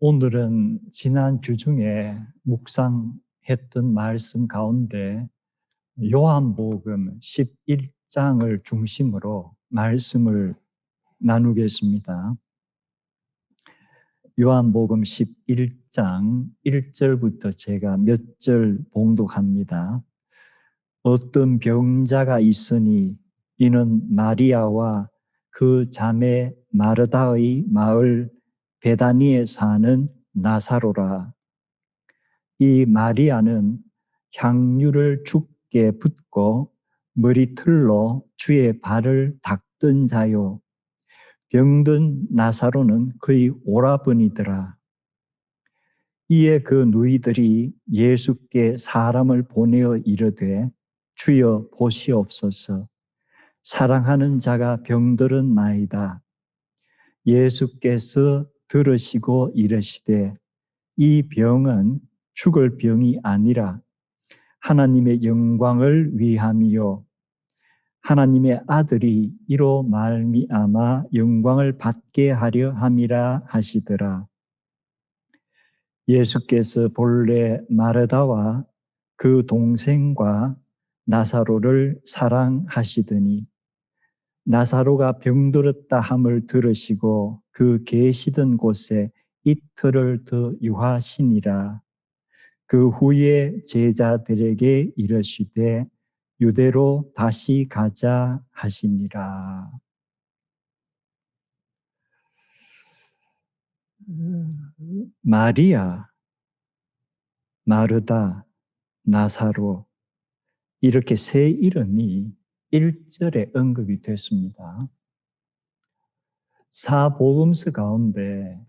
오늘은 지난 주 중에 묵상했던 말씀 가운데 요한복음 11장을 중심으로 말씀을 나누겠습니다. 요한복음 11장 1절부터 제가 몇 절 봉독합니다. 어떤 병자가 있으니 이는 마리아와 그 자매 마르다의 마을 베다니에 사는 나사로라. 이 마리아는 향유를 주께 붓고 머리틀로 주의 발을 닦던 자요. 병든 나사로는 그의 오라버니더라. 이에 그 누이들이 예수께 사람을 보내어 이르되 주여 보시옵소서. 사랑하는 자가 병들은 나이다. 예수께서 들으시고 이르시되 이 병은 죽을 병이 아니라 하나님의 영광을 위함이요 하나님의 아들이 이로 말미암아 영광을 받게 하려 함이라 하시더라. 예수께서 본래 마르다와 그 동생과 나사로를 사랑하시더니 나사로가 병들었다 함을 들으시고 그 계시던 곳에 이틀을 더 유하시니라. 그 후에 제자들에게 이르시되 유대로 다시 가자 하시니라. 마리아, 마르다, 나사로 이렇게 세 이름이 1절에 언급이 됐습니다. 사복음서 가운데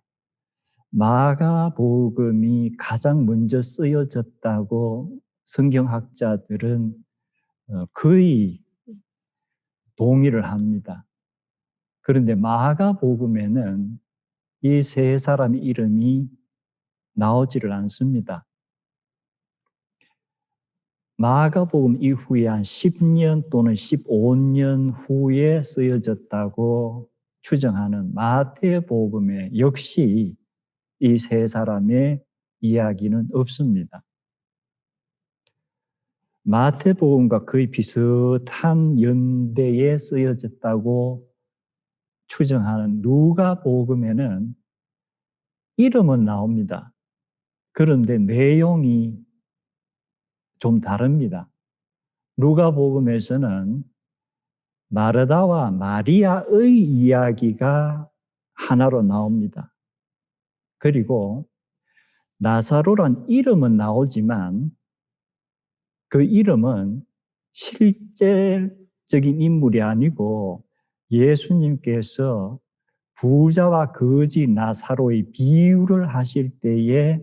마가복음이 가장 먼저 쓰여졌다고 성경학자들은 거의 동의를 합니다. 그런데 마가복음에는 이 세 사람의 이름이 나오지를 않습니다. 마가복음 이후에 한 10년 또는 15년 후에 쓰여졌다고 추정하는 마태복음에 역시 이 세 사람의 이야기는 없습니다. 마태복음과 거의 비슷한 연대에 쓰여졌다고 추정하는 누가복음에는 이름은 나옵니다. 그런데 내용이 좀 다릅니다. 누가복음에서는 마르다와 마리아의 이야기가 하나로 나옵니다. 그리고 나사로란 이름은 나오지만 그 이름은 실제적인 인물이 아니고 예수님께서 부자와 거지 나사로의 비유를 하실 때에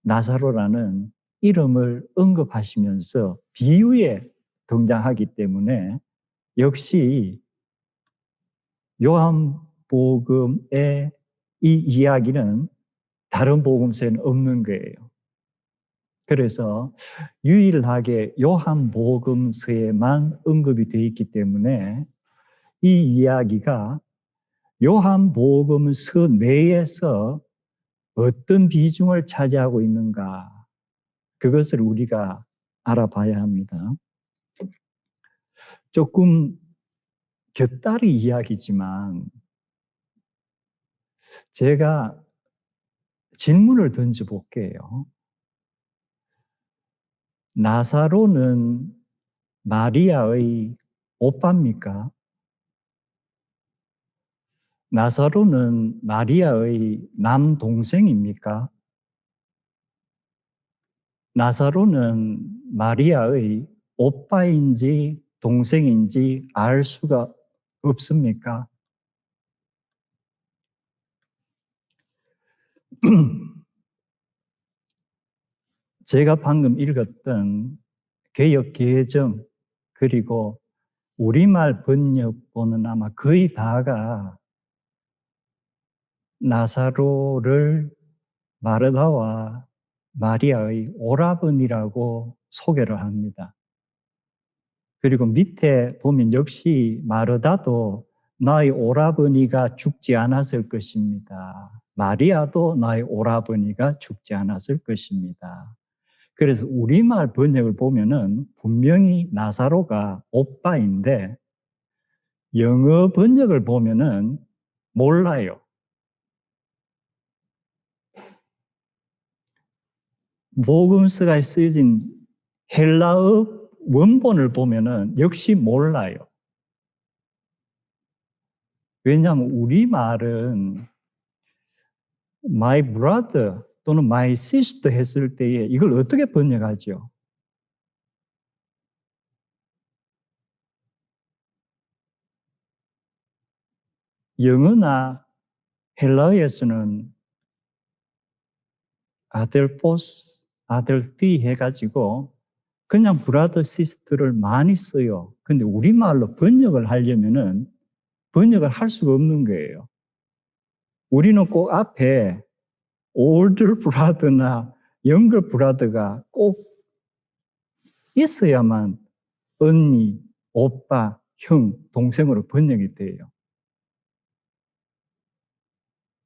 나사로라는 이름을 언급하시면서 비유에 등장하기 때문에 역시 요한복음의 이 이야기는 다른 복음서에는 없는 거예요. 그래서 유일하게 요한복음서에만 언급이 되어 있기 때문에 이 이야기가 요한복음서 내에서 어떤 비중을 차지하고 있는가, 그것을 우리가 알아봐야 합니다. 조금 곁다리 이야기지만 제가 질문을 던져볼게요. 나사로는 마리아의 오빠입니까? 나사로는 마리아의 남동생입니까? 나사로는 마리아의 오빠인지 동생인지 알 수가 없습니까? 제가 방금 읽었던 개역 개정 그리고 우리말 번역본은 아마 거의 다가 나사로를 마르다와 마리아의 오라버니라고 소개를 합니다. 그리고 밑에 보면 역시 마르다도 나의 오라버니가 죽지 않았을 것입니다 마리아도 나의 오라버니가 죽지 않았을 것입니다. 그래서 우리말 번역을 보면은 분명히 나사로가 오빠인데 영어 번역을 보면은 몰라요. 복음서가 쓰여진 헬라어 원본을 보면은 역시 몰라요. 왜냐하면 우리말은 my brother 또는 my sister 했을 때에 이걸 어떻게 번역하죠? 영어나 헬라어에서는 아델포스, 아델피 해가지고 그냥 브라더 시스터를 많이 써요. 근데 우리말로 번역을 하려면은 번역을 할 수가 없는 거예요. 우리는 꼭 앞에 older brother나 younger brother가 꼭 있어야만 언니, 오빠, 형, 동생으로 번역이 돼요.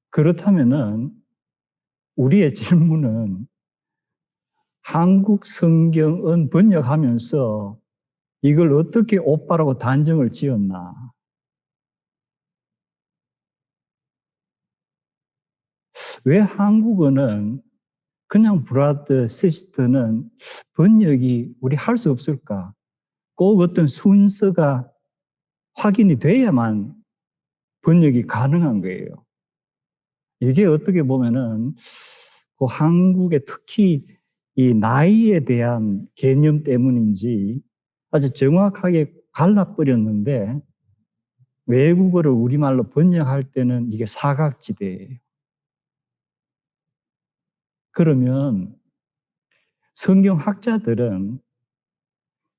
그렇다면은 우리의 질문은 한국 성경은 번역하면서 이걸 어떻게 오빠라고 단정을 지었나? 왜 한국어는 그냥 브라더, 시스터는 번역이 우리 할 수 없을까? 꼭 어떤 순서가 확인이 돼야만 번역이 가능한 거예요. 이게 어떻게 보면은 그 한국의 특히 이 나이에 대한 개념 때문인지 아주 정확하게 갈라버렸는데 외국어를 우리말로 번역할 때는 이게 사각지대예요. 그러면 성경학자들은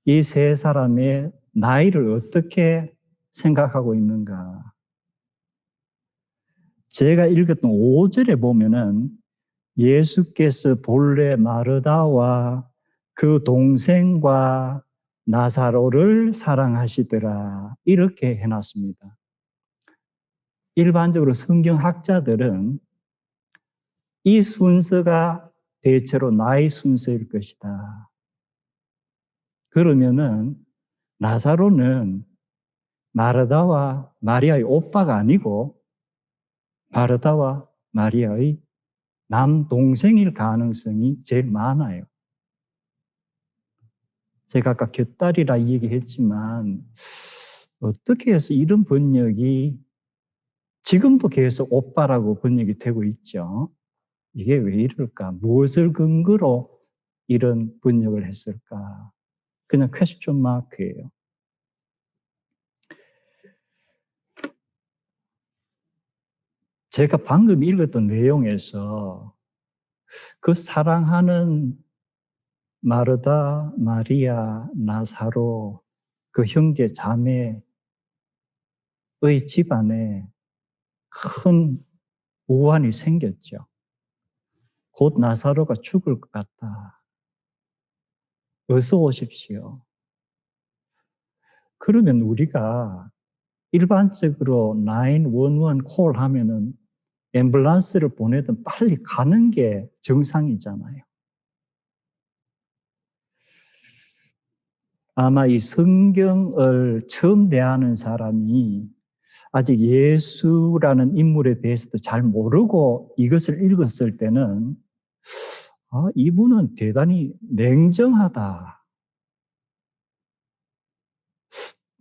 이 세 사람의 나이를 어떻게 생각하고 있는가? 제가 읽었던 5절에 보면은 예수께서 본래 마르다와 그 동생과 나사로를 사랑하시더라. 이렇게 해놨습니다. 일반적으로 성경학자들은 이 순서가 대체로 나이 순서일 것이다. 그러면은 나사로는 마르다와 마리아의 오빠가 아니고 마르다와 마리아의 남동생일 가능성이 제일 많아요. 제가 아까 곁다리라 얘기했지만 어떻게 해서 이런 번역이 지금도 계속 오빠라고 번역이 되고 있죠. 이게 왜 이럴까? 무엇을 근거로 이런 번역을 했을까? 그냥 퀘스천 마크예요. 제가 방금 읽었던 내용에서 그 사랑하는 마르다, 마리아, 나사로 그 형제 자매의 집안에 큰 우환이 생겼죠. 곧 나사로가 죽을 것 같다. 어서 오십시오. 그러면 우리가 일반적으로 911 콜 하면은 앰뷸런스를 보내든 빨리 가는 게 정상이잖아요. 아마 이 성경을 처음 대하는 사람이 아직 예수라는 인물에 대해서도 잘 모르고 이것을 읽었을 때는 이분은 대단히 냉정하다.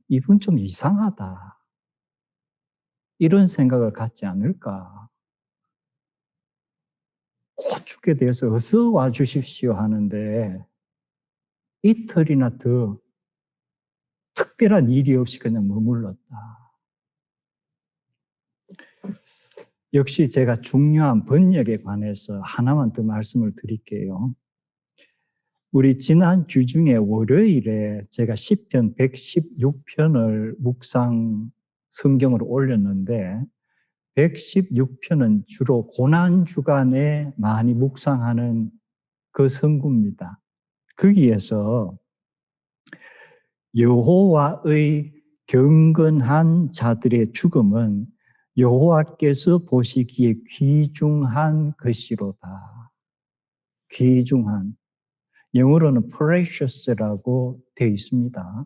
이분 좀 이상하다. 이런 생각을 갖지 않을까. 곧 죽게 돼서 어서 와 주십시오 하는데 이틀이나 더 특별한 일이 없이 그냥 머물렀다. 역시 제가 중요한 번역에 관해서 하나만 더 말씀을 드릴게요. 우리 지난 주 중에 월요일에 제가 시편 116편을 묵상 성경으로 올렸는데 116편은 주로 고난주간에 많이 묵상하는 그 성구입니다. 거기에서 여호와의 경건한 자들의 죽음은 여호와께서 보시기에 귀중한 것이로다. 귀중한. 영어로는 precious라고 되어 있습니다.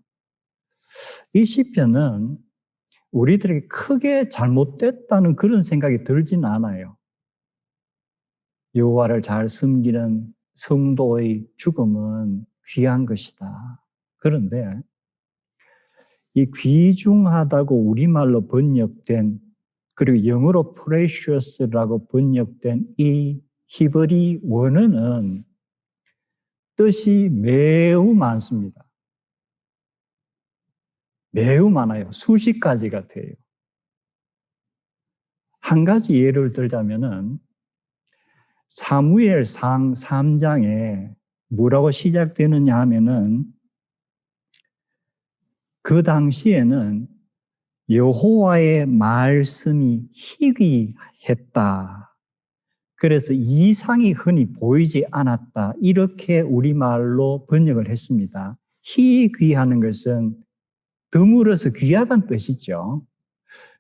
이 시편은 우리들에게 크게 잘못됐다는 그런 생각이 들진 않아요. 여호와를 잘 섬기는 성도의 죽음은 귀한 것이다. 그런데 이 귀중하다고 우리말로 번역된, 그리고 영어로 precious라고 번역된 이 히브리 원어는 뜻이 매우 많습니다. 매우 많아요. 수십 가지가 돼요. 한 가지 예를 들자면은 사무엘상 3장에 뭐라고 시작되느냐 하면은 그 당시에는 여호와의 말씀이 희귀했다. 그래서 이상이 흔히 보이지 않았다. 이렇게 우리말로 번역을 했습니다. 희귀하는 것은 드물어서 귀하다는 뜻이죠.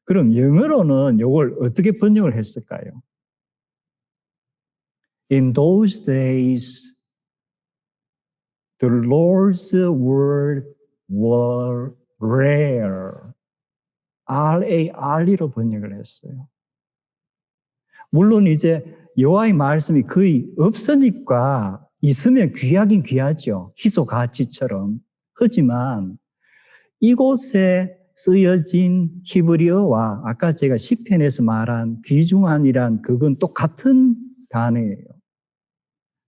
그럼 영어로는 이걸 어떻게 번역을 했을까요? In those days, the Lord's word were rare. R-A-R-E로 번역을 했어요. 물론 이제 여호와의 말씀이 거의 없으니까 있으면 귀하긴 귀하죠. 희소 가치처럼. 하지만 이곳에 쓰여진 히브리어와 아까 제가 시편에서 말한 귀중한이란 그건 똑같은 단어예요.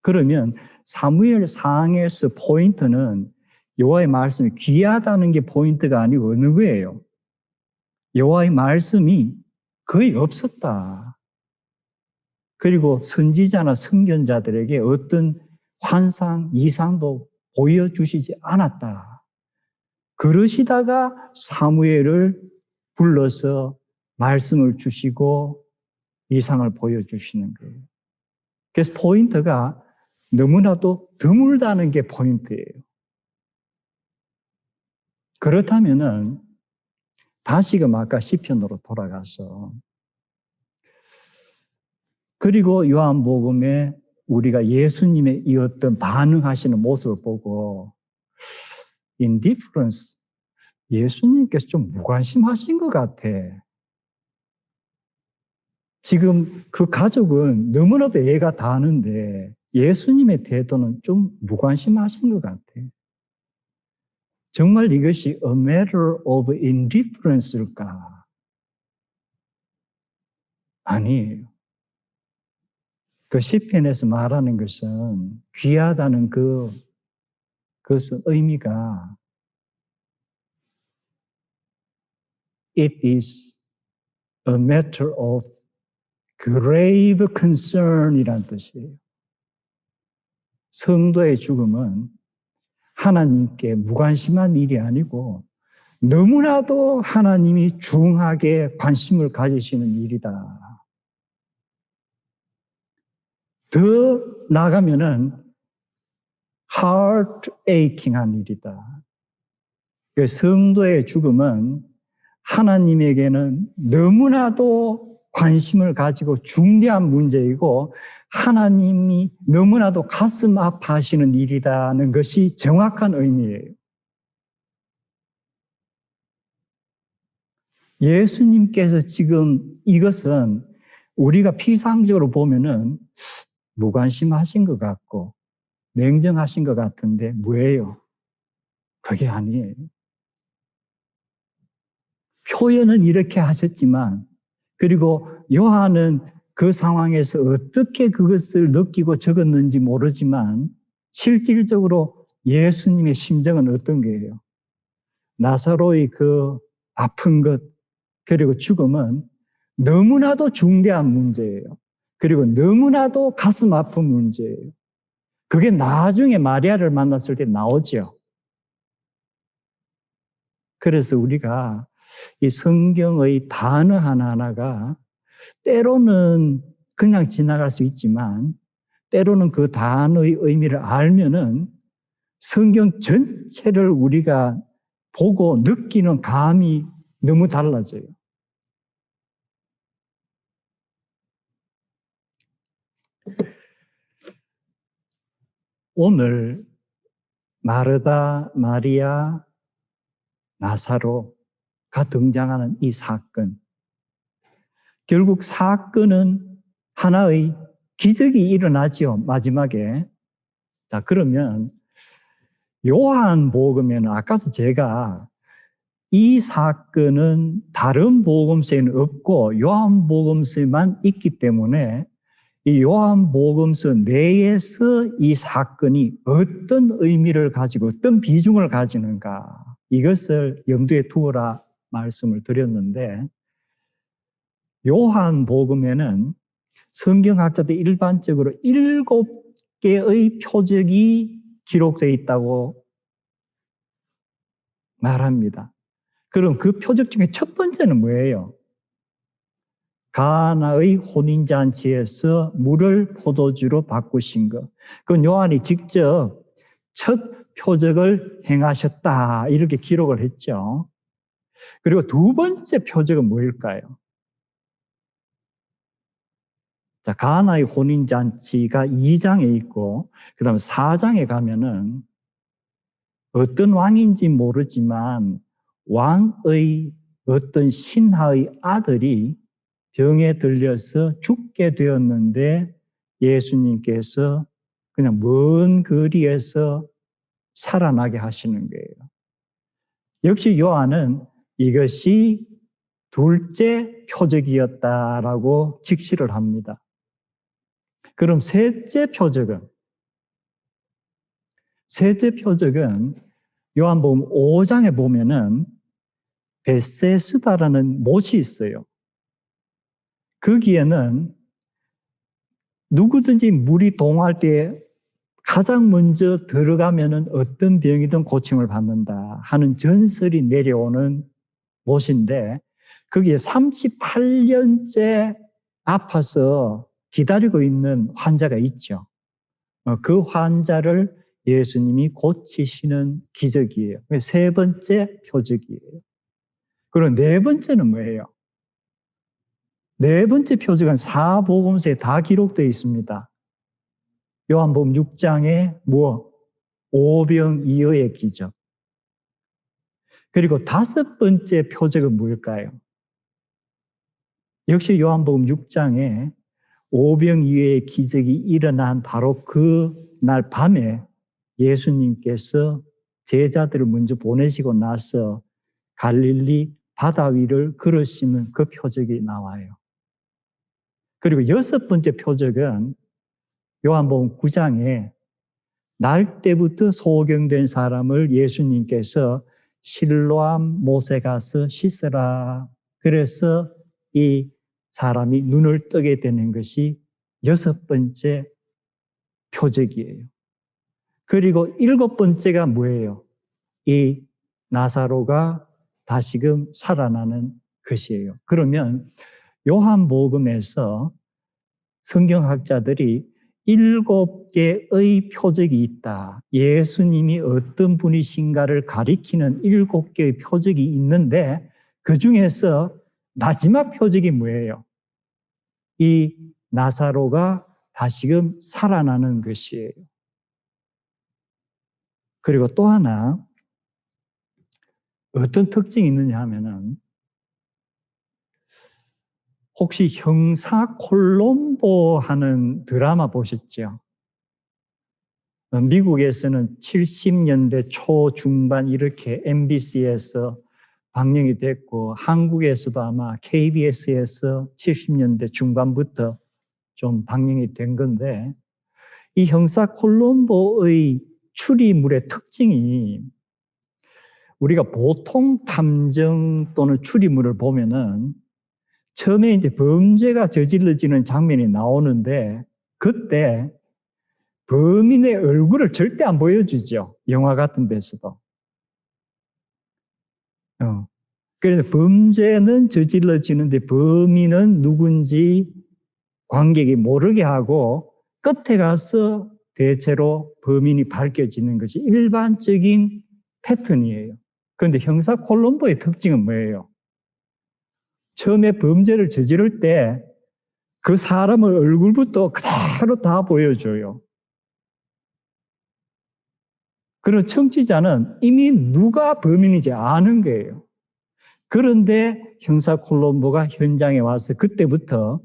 그러면 사무엘상에서 포인트는 여호와의 말씀이 귀하다는 게 포인트가 아니고 어느 거예요? 여호와의 말씀이 거의 없었다. 그리고 선지자나 선견자들에게 어떤 환상, 이상도 보여주시지 않았다. 그러시다가 사무엘을 불러서 말씀을 주시고 이상을 보여주시는 거예요. 그래서 포인트가 너무나도 드물다는 게 포인트예요. 그렇다면은 다시금 아까 시편으로 돌아가서 그리고 요한복음에 우리가 예수님의 이 어떤 반응하시는 모습을 보고 indifference, 예수님께서 좀 무관심하신 것 같아. 지금 그 가족은 너무나도 애가 다는데 예수님의 태도는 좀 무관심하신 것 같아. 정말 이것이 a matter of indifference일까? 아니에요. 그 시편에서 말하는 것은 귀하다는 그것의 의미가 it is a matter of grave concern이란 뜻이에요. 성도의 죽음은 하나님께 무관심한 일이 아니고 너무나도 하나님이 중하게 관심을 가지시는 일이다. 더 나가면은 heart aching한 일이다. 성도의 죽음은 하나님에게는 너무나도 관심을 가지고 중대한 문제이고 하나님이 너무나도 가슴 아파하시는 일이라는 것이 정확한 의미예요. 예수님께서 지금 이것은 우리가 피상적으로 보면은 무관심하신 것 같고 냉정하신 것 같은데 뭐예요? 그게 아니에요. 표현은 이렇게 하셨지만 그리고 요한은 그 상황에서 어떻게 그것을 느끼고 적었는지 모르지만 실질적으로 예수님의 심정은 어떤 거예요? 나사로의 그 아픈 것 그리고 죽음은 너무나도 중대한 문제예요. 그리고 너무나도 가슴 아픈 문제예요. 그게 나중에 마리아를 만났을 때 나오죠. 그래서 우리가 이 성경의 단어 하나하나가 때로는 그냥 지나갈 수 있지만 때로는 그 단어의 의미를 알면은 성경 전체를 우리가 보고 느끼는 감이 너무 달라져요. 오늘 마르다, 마리아, 나사로가 등장하는 이 사건. 결국 사건은 하나의 기적이 일어나지요, 마지막에. 자, 그러면 요한복음에는 아까도 제가 이 사건은 다른 복음서에는 없고 요한복음서에만 있기 때문에 이 요한복음서 내에서 이 사건이 어떤 의미를 가지고 어떤 비중을 가지는가 이것을 염두에 두어라 말씀을 드렸는데 요한복음에는 성경학자들 일반적으로 7개의 표적이 기록되어 있다고 말합니다. 그럼 그 표적 중에 첫 번째는 뭐예요? 가나의 혼인잔치에서 물을 포도주로 바꾸신 것. 그건 요한이 직접 첫 표적을 행하셨다 이렇게 기록을 했죠. 그리고 두 번째 표적은 뭐일까요? 자, 가나의 혼인잔치가 2장에 있고 그 다음에 4장에 가면은 어떤 왕인지 모르지만 왕의 어떤 신하의 아들이 병에 들려서 죽게 되었는데 예수님께서 그냥 먼 거리에서 살아나게 하시는 거예요. 역시 요한은 이것이 둘째 표적이었다라고 직시를 합니다. 그럼 셋째 표적은 요한복음 5장에 보면은 베세스다라는 못이 있어요. 거기에는 누구든지 물이 동할 때 가장 먼저 들어가면은 어떤 병이든 고침을 받는다 하는 전설이 내려오는 못인데 거기에 38년째 아파서 기다리고 있는 환자가 있죠. 그 환자를 예수님이 고치시는 기적이에요. 세 번째 표적이에요. 그리고 네 번째는 뭐예요? 네 번째 표적은 사복음서에 다 기록되어 있습니다. 요한복음 6장에 오병이어의 기적. 그리고 다섯 번째 표적은 뭘까요? 역시 요한복음 6장에 오병이어의 기적이 일어난 바로 그 날 밤에 예수님께서 제자들을 먼저 보내시고 나서 갈릴리 바다 위를 걸으시는 그 표적이 나와요. 그리고 여섯 번째 표적은 요한복음 9장에 날 때부터 소경된 사람을 예수님께서 실로암 못에 가서 씻으라. 그래서 이 사람이 눈을 뜨게 되는 것이 여섯 번째 표적이에요. 그리고 일곱 번째가 뭐예요? 이 나사로가 다시금 살아나는 것이에요. 그러면 요한복음에서 성경학자들이 7개의 표적이 있다. 예수님이 어떤 분이신가를 가리키는 7개의 표적이 있는데 그 중에서 마지막 표적이 뭐예요? 이 나사로가 다시금 살아나는 것이에요. 그리고 또 하나 어떤 특징이 있느냐 하면은 혹시 형사 콜롬보 하는 드라마 보셨죠? 미국에서는 70년대 초중반 이렇게 MBC에서 방영이 됐고 한국에서도 아마 KBS에서 70년대 중반부터 좀 방영이 된 건데 이 형사 콜롬보의 추리물의 특징이 우리가 보통 탐정 또는 추리물을 보면은 처음에 이제 범죄가 저질러지는 장면이 나오는데 그때 범인의 얼굴을 절대 안 보여주죠. 영화 같은 데서도. 그래서 범죄는 저질러지는데 범인은 누군지 관객이 모르게 하고 끝에 가서 대체로 범인이 밝혀지는 것이 일반적인 패턴이에요. 그런데 형사 콜롬보의 특징은 뭐예요? 처음에 범죄를 저지를 때 그 사람의 얼굴부터 그대로 다 보여줘요. 그런 청취자는 이미 누가 범인인지 아는 거예요. 그런데 형사 콜롬보가 현장에 와서 그때부터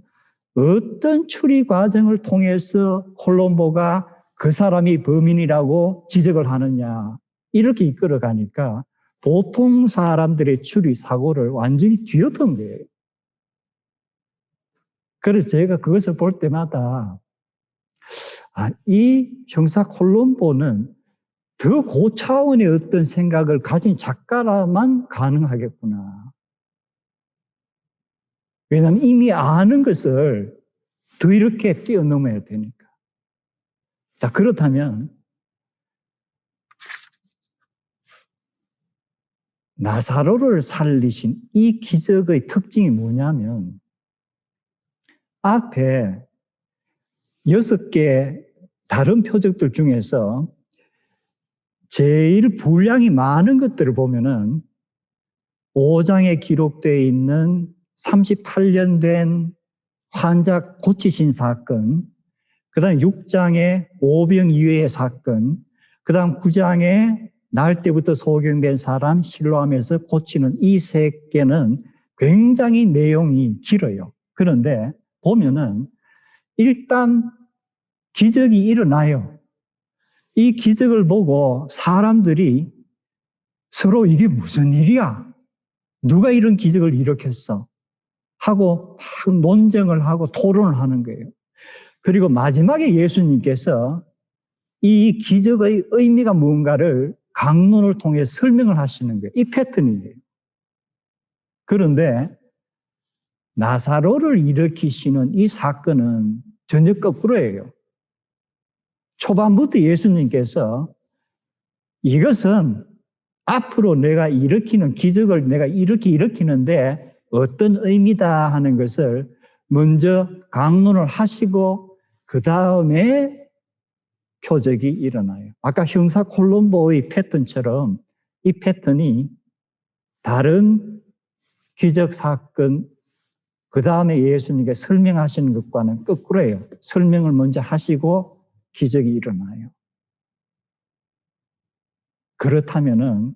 어떤 추리 과정을 통해서 콜롬보가 그 사람이 범인이라고 지적을 하느냐, 이렇게 이끌어가니까 보통 사람들의 추리 사고를 완전히 뒤엎은 거예요. 그래서 제가 그것을 볼 때마다 이 형사 콜롬보는 더 고차원의 어떤 생각을 가진 작가라만 가능하겠구나. 왜냐하면 이미 아는 것을 더 이렇게 뛰어넘어야 되니까. 자, 그렇다면 나사로를 살리신 이 기적의 특징이 뭐냐면 앞에 6개 다른 표적들 중에서 제일 분량이 많은 것들을 보면은 5장에 기록되어 있는 38년 된 환자 고치신 사건, 그 다음 6장에 오병 이외의 사건, 그 다음 9장에 날 때부터 소경된 사람 실로암에서 고치는 이 3개는 굉장히 내용이 길어요. 그런데 보면은 일단 기적이 일어나요. 이 기적을 보고 사람들이 서로 이게 무슨 일이야? 누가 이런 기적을 일으켰어? 하고 막 논쟁을 하고 토론을 하는 거예요. 그리고 마지막에 예수님께서 이 기적의 의미가 뭔가를 강론을 통해 설명을 하시는 거예요. 이 패턴이에요. 그런데 나사로를 일으키시는 이 사건은 전혀 거꾸로예요. 초반부터 예수님께서 이것은 앞으로 내가 일으키는 기적을 내가 이렇게 일으키는데 어떤 의미다 하는 것을 먼저 강론을 하시고 그 다음에 표적이 일어나요. 아까 형사 콜롬보의 패턴처럼 이 패턴이 다른 기적 사건 그 다음에 예수님께 설명하시는 것과는 거꾸로예요. 설명을 먼저 하시고 기적이 일어나요. 그렇다면은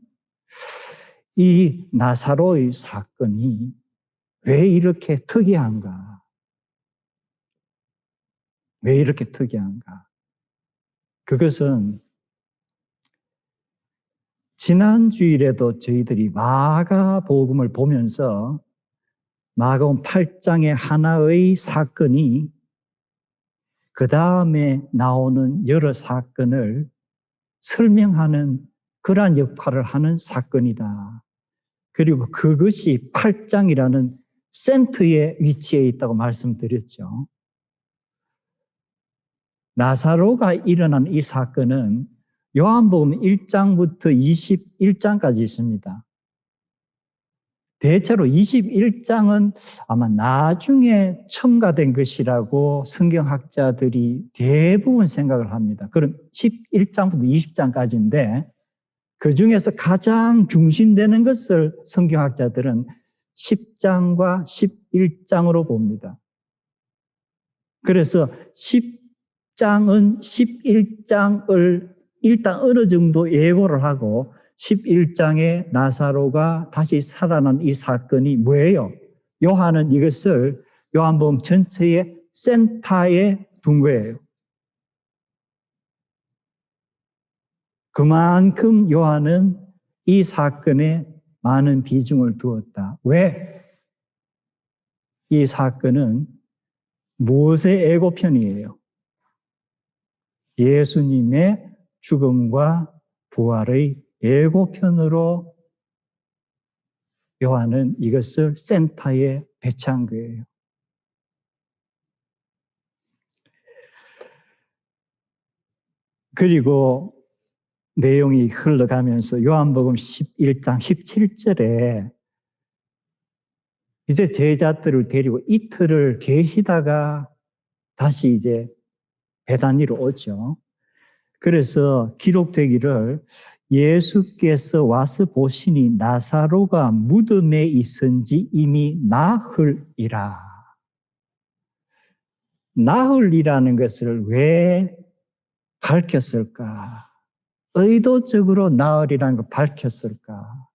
이 나사로의 사건이 왜 이렇게 특이한가? 왜 이렇게 특이한가? 그것은 지난 주일에도 저희들이 마가복음을 보면서 마가복음 8장의 하나의 사건이 그 다음에 나오는 여러 사건을 설명하는 그러한 역할을 하는 사건이다. 그리고 그것이 8장이라는 센터에 위치해 있다고 말씀드렸죠. 나사로가 일어난 이 사건은 요한복음 1장부터 21장까지 있습니다. 대체로 21장은 아마 나중에 첨가된 것이라고 성경학자들이 대부분 생각을 합니다. 그럼 11장부터 20장까지인데 그 중에서 가장 중심되는 것을 성경학자들은 10장과 11장으로 봅니다. 그래서 10장은 11장을 일단 어느 정도 예고를 하고 11장에 나사로가 다시 살아난 이 사건이 뭐예요? 요한은 이것을 요한복음 전체의 센터에 둔 거예요. 그만큼 요한은 이 사건에 많은 비중을 두었다. 왜? 이 사건은 무엇의 예고편이에요? 예수님의 죽음과 부활의 예고편으로 요한은 이것을 센터에 배치한 거예요. 그리고 내용이 흘러가면서 요한복음 11장 17절에 이제 제자들을 데리고 이틀을 계시다가 다시 이제 베다니로 오죠. 그래서 기록되기를 예수께서 와서 보시니 나사로가 무덤에 있은지 이미 나흘이라. 나흘이라는 것을 왜 밝혔을까? 의도적으로 나흘이라는 걸 밝혔을까?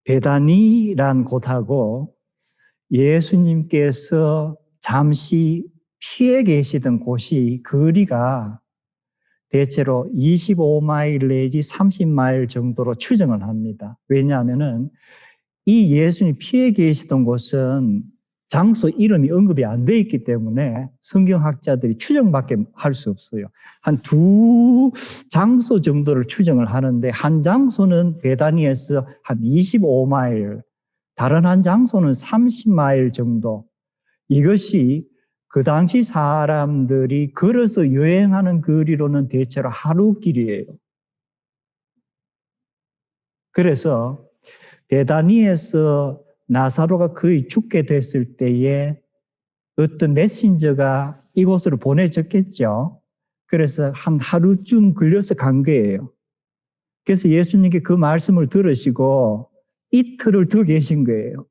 베다니란 곳하고 예수님께서 잠시 피해 계시던 곳이 거리가 대체로 25마일 내지 30마일 정도로 추정을 합니다. 왜냐하면은 이 예수님이 피해 계시던 곳은 장소 이름이 언급이 안 돼 있기 때문에 성경학자들이 추정밖에 할 수 없어요. 한 두 장소 정도를 추정을 하는데 한 장소는 베다니에서 한 25마일, 다른 한 장소는 30마일 정도. 이것이 그 당시 사람들이 걸어서 여행하는 거리로는 대체로 하루 길이에요. 그래서 베다니에서 나사로가 거의 죽게 됐을 때에 어떤 메신저가 이곳으로 보내졌겠죠. 그래서 한 하루쯤 걸려서 간 거예요. 그래서 예수님께 그 말씀을 들으시고 이틀을 더 계신 거예요.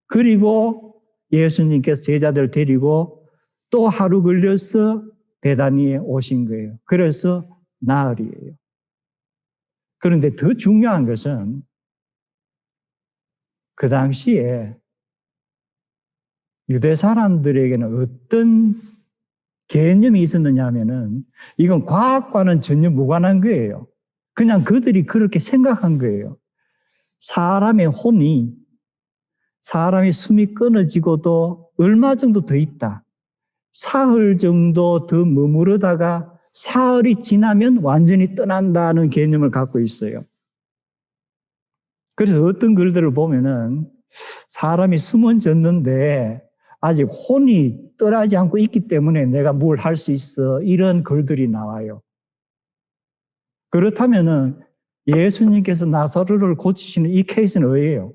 그리고 예수님께서 제자들 데리고 또 하루 걸려서 베다니에 오신 거예요. 그래서 나흘이에요. 그런데 더 중요한 것은 그 당시에 유대 사람들에게는 어떤 개념이 있었느냐 하면은 이건 과학과는 전혀 무관한 거예요. 그냥 그들이 그렇게 생각한 거예요. 사람의 혼이, 사람의 숨이 끊어지고도 얼마 정도 더 있다. 사흘 정도 더 머무르다가 사흘이 지나면 완전히 떠난다는 개념을 갖고 있어요. 그래서 어떤 글들을 보면은 사람이 숨은 졌는데 아직 혼이 떠나지 않고 있기 때문에 내가 뭘 할 수 있어. 이런 글들이 나와요. 그렇다면은 예수님께서 나사로를 고치시는 이 케이스는 뭐예요?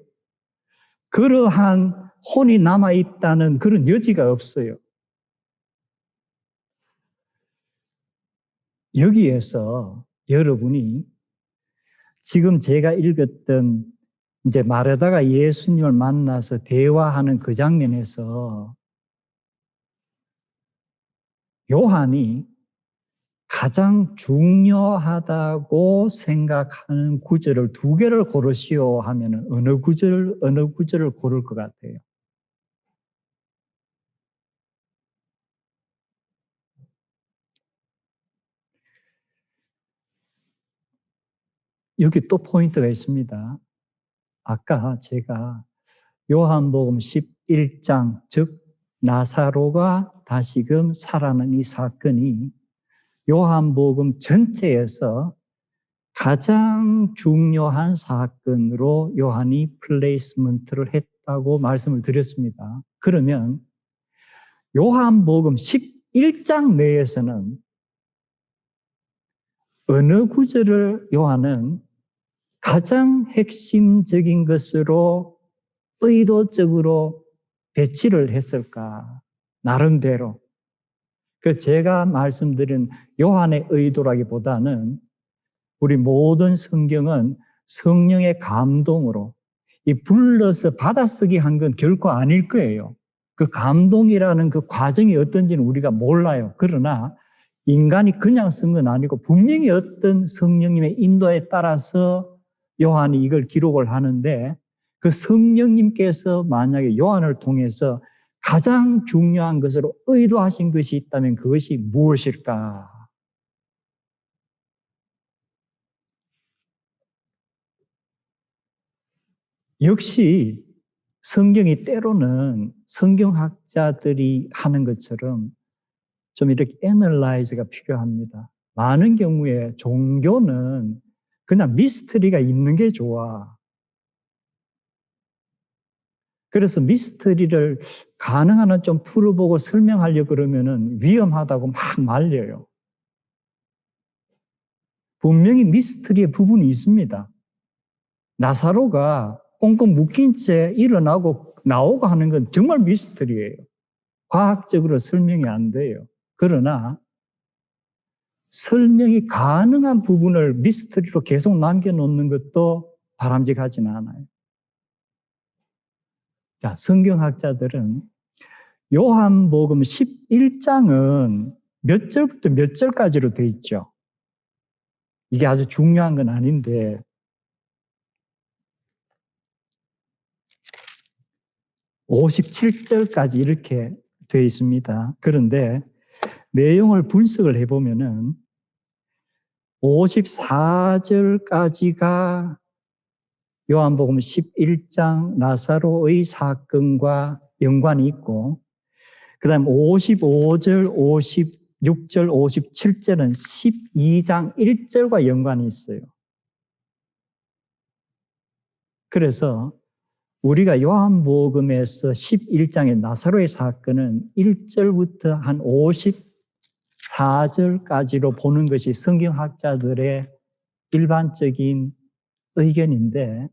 그러한 혼이 남아있다는 그런 여지가 없어요. 여기에서 여러분이 지금 제가 읽었던 이제 마르다가 예수님을 만나서 대화하는 그 장면에서 요한이 가장 중요하다고 생각하는 구절을 두 개를 고르시오 하면 어느 구절을 고를 것 같아요? 여기 또 포인트가 있습니다. 아까 제가 요한복음 11장, 즉 나사로가 다시금 살아난 이 사건이 요한복음 전체에서 가장 중요한 사건으로 요한이 플레이스먼트를 했다고 말씀을 드렸습니다. 그러면 요한복음 11장 내에서는 어느 구절을 요한은 가장 핵심적인 것으로 의도적으로 배치를 했을까? 나름대로. 그 제가 말씀드린 요한의 의도라기보다는 우리 모든 성경은 성령의 감동으로 이 불러서 받아쓰기 한 건 결코 아닐 거예요. 그 감동이라는 그 과정이 어떤지는 우리가 몰라요. 그러나 인간이 그냥 쓴 건 아니고 분명히 어떤 성령님의 인도에 따라서 요한이 이걸 기록을 하는데 그 성령님께서 만약에 요한을 통해서 가장 중요한 것으로 의도하신 것이 있다면 그것이 무엇일까? 역시 성경이 때로는 성경학자들이 하는 것처럼 좀 이렇게 애널라이즈가 필요합니다. 많은 경우에 종교는 그냥 미스터리가 있는 게 좋아. 그래서 미스터리를 가능한 한 좀 풀어보고 설명하려고 그러면은 위험하다고 막 말려요. 분명히 미스터리의 부분이 있습니다. 나사로가 꽁꽁 묶인 채 일어나고 나오고 하는 건 정말 미스터리예요. 과학적으로 설명이 안 돼요. 그러나 설명이 가능한 부분을 미스터리로 계속 남겨놓는 것도 바람직하지는 않아요. 자, 성경학자들은 요한복음 11장은 몇 절부터 몇 절까지로 돼 있죠. 이게 아주 중요한 건 아닌데 57절까지 이렇게 돼 있습니다. 그런데 내용을 분석을 해보면은 54절까지가 요한복음 11장 나사로의 사건과 연관이 있고, 그 다음 55절, 56절, 57절은 12장 1절과 연관이 있어요. 그래서 우리가 요한복음에서 11장의 나사로의 사건은 1절부터 한 54절까지로 보는 것이 성경학자들의 일반적인 의견인데,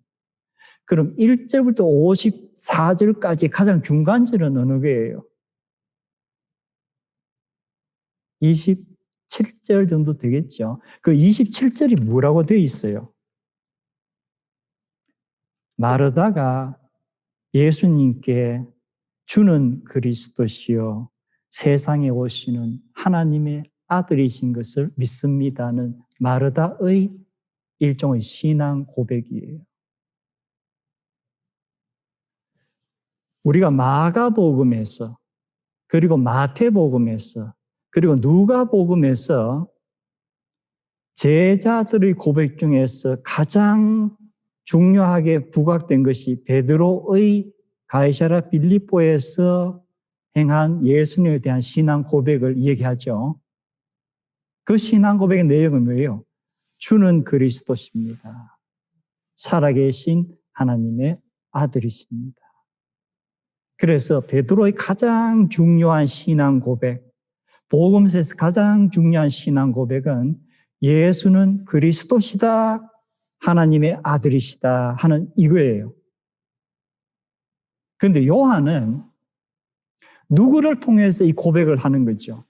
그럼 1절부터 54절까지 가장 중간절은 어느 게예요? 27절 정도 되겠죠. 그 27절이 뭐라고 되어 있어요? 마르다가 예수님께 주는 그리스도시요 세상에 오시는 하나님의 아들이신 것을 믿습니다는 마르다의 일종의 신앙 고백이에요. 우리가 마가복음에서, 그리고 마태복음에서, 그리고 누가복음에서 제자들의 고백 중에서 가장 중요하게 부각된 것이 베드로의 가이사랴 빌립보에서 행한 예수님에 대한 신앙 고백을 얘기하죠. 그 신앙 고백의 내용은 뭐예요? 주는 그리스도십니다. 살아계신 하나님의 아들이십니다. 그래서 베드로의 가장 중요한 신앙 고백, 복음서에서 가장 중요한 신앙 고백은 예수는 그리스도시다, 하나님의 아들이시다 하는 이거예요. 그런데 요한은 누구를 통해서 이 고백을 하는 거죠?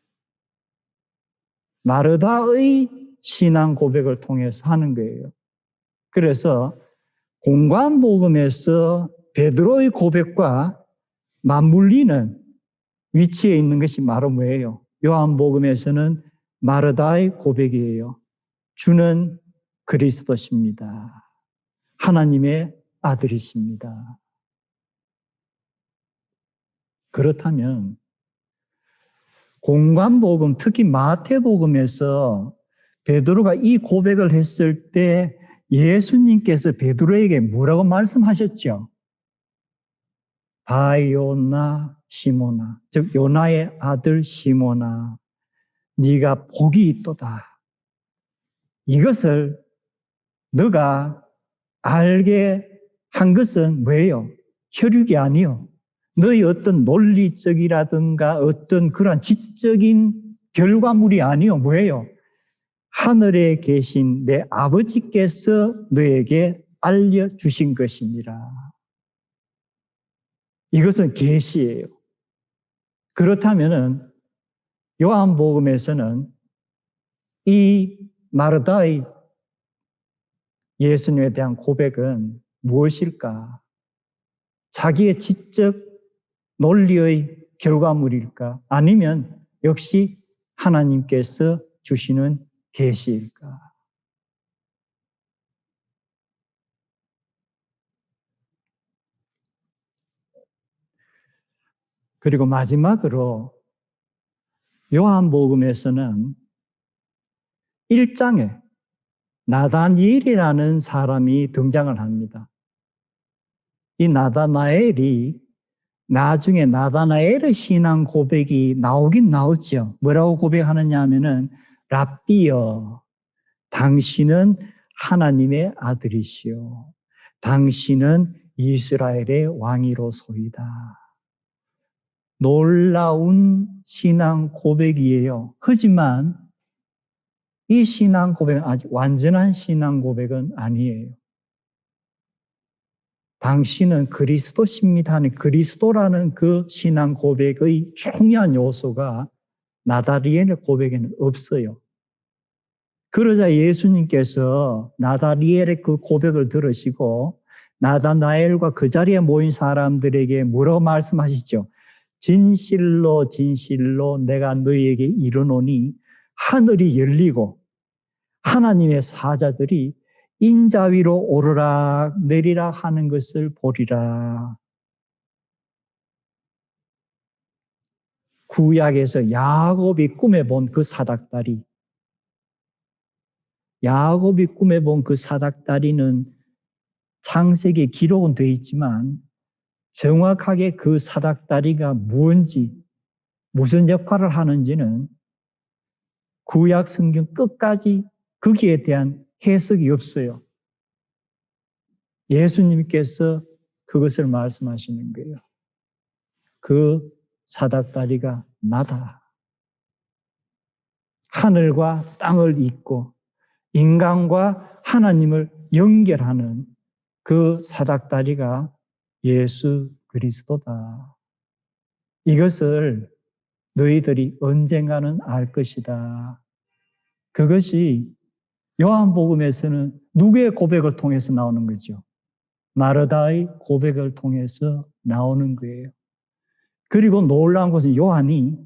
마르다의 신앙 고백을 통해서 하는 거예요. 그래서 공관복음에서 베드로의 고백과 맞물리는 위치에 있는 것이 바로 뭐예요? 요한복음에서는 마르다의 고백이에요. 주는 그리스도십니다. 하나님의 아들이십니다. 그렇다면 공관복음, 특히 마태복음에서 베드로가 이 고백을 했을 때 예수님께서 베드로에게 뭐라고 말씀하셨죠? 바요나 시모나, 즉 요나의 아들 시모나, 네가 복이 있도다. 이것을 너가 알게 한 것은 뭐예요? 혈육이 아니요. 너의 어떤 논리적이라든가 어떤 그러한 지적인 결과물이 아니요. 뭐예요? 하늘에 계신 내 아버지께서 너에게 알려주신 것이니라. 이것은 계시예요. 그렇다면은 요한복음에서는 이 마르다의 예수님에 대한 고백은 무엇일까? 자기의 지적 논리의 결과물일까? 아니면 역시 하나님께서 주시는 계시일까? 그리고 마지막으로 요한복음에서는 1장에 나다니엘이라는 사람이 등장을 합니다. 이 나다나엘이 나중에 나다나엘의 신앙 고백이 나오긴 나오죠. 뭐라고 고백하느냐 하면은 랍비여, 당신은 하나님의 아들이시오. 당신은 이스라엘의 왕이로소이다. 놀라운 신앙 고백이에요. 하지만 이 신앙 고백은 아직 완전한 신앙 고백은 아니에요. 당신은 그리스도십니다 하는 그리스도라는 그 신앙 고백의 중요한 요소가 나다리엘의 고백에는 없어요. 그러자 예수님께서 나다리엘의 그 고백을 들으시고 나다나엘과 그 자리에 모인 사람들에게 뭐라고 말씀하시죠? 진실로 진실로 내가 너희에게 이르노니 하늘이 열리고 하나님의 사자들이 인자 위로 오르락 내리락 하는 것을 보리라. 구약에서 야곱이 꿈에 본 그 사닥다리, 야곱이 꿈에 본 그 사닥다리는 창세기에 기록은 되어 있지만 정확하게 그 사닥다리가 무엇인지, 무슨 역할을 하는지는 구약 성경 끝까지 거기에 대한 해석이 없어요. 예수님께서 그것을 말씀하시는 거예요. 그 사닥다리가 나다. 하늘과 땅을 잇고 인간과 하나님을 연결하는 그 사닥다리가 예수 그리스도다. 이것을 너희들이 언젠가는 알 것이다. 그것이 요한복음에서는 누구의 고백을 통해서 나오는 거죠? 마르다의 고백을 통해서 나오는 거예요. 그리고 놀라운 것은 요한이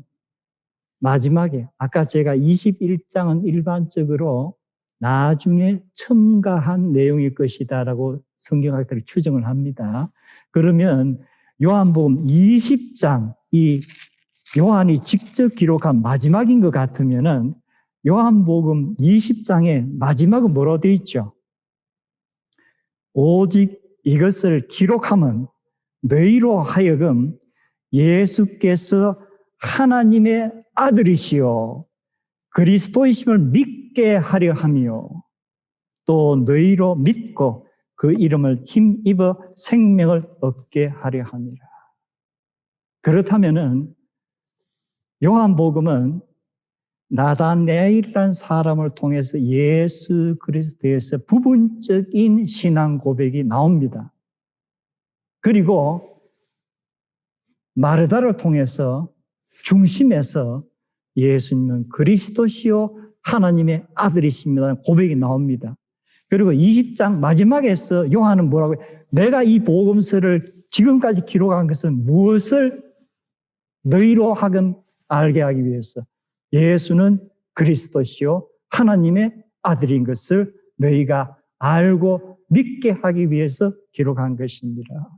마지막에 아까 제가 21장은 일반적으로 나중에 첨가한 내용일 것이다라고 성경학들이 추정을 합니다. 그러면 요한복음 20장, 이 요한이 직접 기록한 마지막인 것 같으면은 요한복음 20장의 마지막은 뭐로 되어 있죠? 오직 이것을 기록하면 너희로 하여금 예수께서 하나님의 아들이시요 그리스도이심을 믿게 하려 하며 또 너희로 믿고 그 이름을 힘입어 생명을 얻게 하려 함이라. 그렇다면은 요한복음은 나다나엘이라는 사람을 통해서 예수 그리스도에서 부분적인 신앙 고백이 나옵니다. 그리고 마르다를 통해서 중심에서 예수님은 그리스도시요 하나님의 아들이십니다라는 고백이 나옵니다. 그리고 20장 마지막에서 요한은 뭐라고 해요? 내가 이 복음서를 지금까지 기록한 것은 무엇을 너희로 하금 알게 하기 위해서 예수는 그리스도시요 하나님의 아들인 것을 너희가 알고 믿게 하기 위해서 기록한 것입니다.